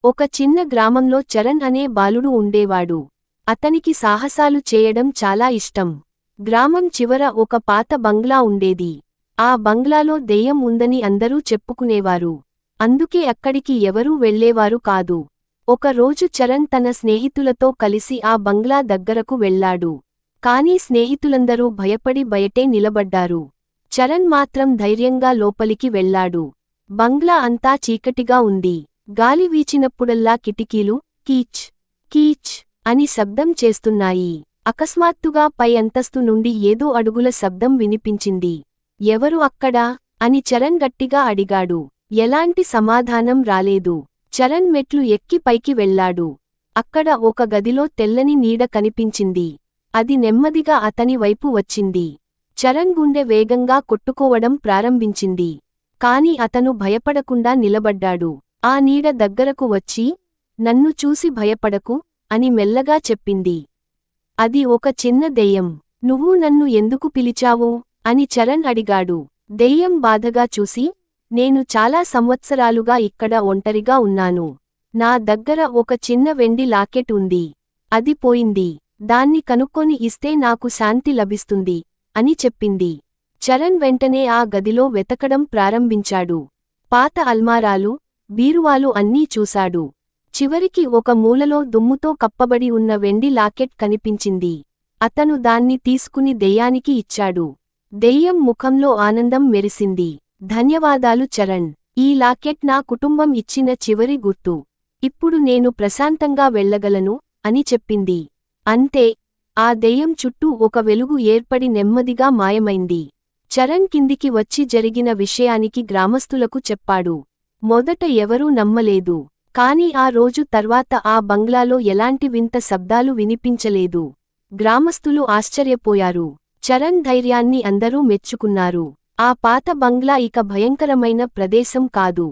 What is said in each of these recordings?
ఒక చిన్న గ్రామంలో చరణ్ అనే బాలుడు ఉండేవాడు. అతనికి సాహసాలు చేయడం చాలా ఇష్టం. గ్రామం చివర ఒక పాత బంగ్లా ఉండేది. ఆ బంగ్లాలో దెయ్యం ఉందని అందరూ చెప్పుకునేవారు. అందుకే అక్కడికి ఎవరూ వెళ్ళేవారు కాదు. ఒక రోజు చరణ్ తన స్నేహితులతో కలిసి ఆ బంగ్లా దగ్గరకు వెళ్ళాడు. కానీ స్నేహితులందరూ భయపడి బయటే నిలబడ్డారు. చరణ్ మాత్రం ధైర్యంగా లోపలికి వెళ్ళాడు. బంగ్లా అంతా చీకటిగా ఉంది. గాలి వీచినప్పుడల్లా కిటికీలు కీచ్ కీచ్ అని శబ్దం చేస్తున్నాయి. అకస్మాత్తుగా పై అంతస్తు నుండి ఏదో అడుగుల శబ్దం వినిపించింది. ఎవరు అక్కడా అని చరణ్ గట్టిగా అడిగాడు. ఎలాంటి సమాధానం రాలేదు. చరణ్ మెట్లు ఎక్కి పైకి వెళ్ళాడు. అక్కడ ఒక గదిలో తెల్లని నీడ కనిపించింది. అది నెమ్మదిగా అతని వైపు వచ్చింది. చరణ్ గుండె వేగంగా కొట్టుకోవడం ప్రారంభించింది. కాని అతను భయపడకుండా నిలబడ్డాడు. ఆ నీడ దగ్గరకు వచ్చి, నన్ను చూసి భయపడకు అని మెల్లగా చెప్పింది. అది ఒక చిన్న దెయ్యం. నువ్వు నన్ను ఎందుకు పిలిచావు అని చరణ్ అడిగాడు. దెయ్యం బాధగా చూసి, నేను చాలా సంవత్సరాలుగా ఇక్కడ ఒంటరిగా ఉన్నాను. నా దగ్గర ఒక చిన్న వెండి లాకెట్ ఉంది. అది పోయింది. దాన్ని కనుక్కొని ఇస్తే నాకు శాంతి లభిస్తుంది అని చెప్పింది. చరణ్ వెంటనే ఆ గదిలో వెతకడం ప్రారంభించాడు. పాత అల్మారాలు, బీరువాలు అన్నీ చూశాడు. చివరికి ఒక మూలలో దుమ్ముతో కప్పబడి ఉన్న వెండి లాకెట్ కనిపించింది. అతను దాన్ని తీసుకుని దెయ్యానికి ఇచ్చాడు. దెయ్యం ముఖంలో ఆనందం మెరిసింది. ధన్యవాదాలు చరణ్. ఈ లాకెట్ నా కుటుంబం ఇచ్చిన చివరి గుర్తు. ఇప్పుడు నేను ప్రశాంతంగా వెళ్ళగలను అని చెప్పింది. అంతే, ఆ దెయ్యం చుట్టూ ఒక వెలుగు ఏర్పడి నెమ్మదిగా మాయమైంది. చరణ్ కిందికి వచ్చి జరిగిన విషయానికి గ్రామస్తులకు చెప్పాడు. మొదట ఎవరూ నమ్మలేదు. కాని ఆ రోజు తర్వాత ఆ బంగ్లాలో ఎలాంటి వింత శబ్దాలు వినిపించలేదు. గ్రామస్తులు ఆశ్చర్యపోయారు. చరణ్ ధైర్యాన్ని అందరూ మెచ్చుకున్నారు. ఆ పాత బంగ్లా ఇక భయంకరమైన ప్రదేశం కాదు.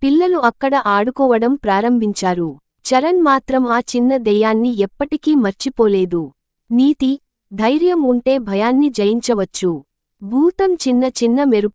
పిల్లలు అక్కడ ఆడుకోవడం ప్రారంభించారు. చరణ్ మాత్రం ఆ చిన్న దెయ్యాన్ని ఎప్పటికీ మర్చిపోలేదు. నీతి: ధైర్యం ఉంటే భయాన్ని జయించవచ్చు. భూతం చిన్న చిన్న మెరుపు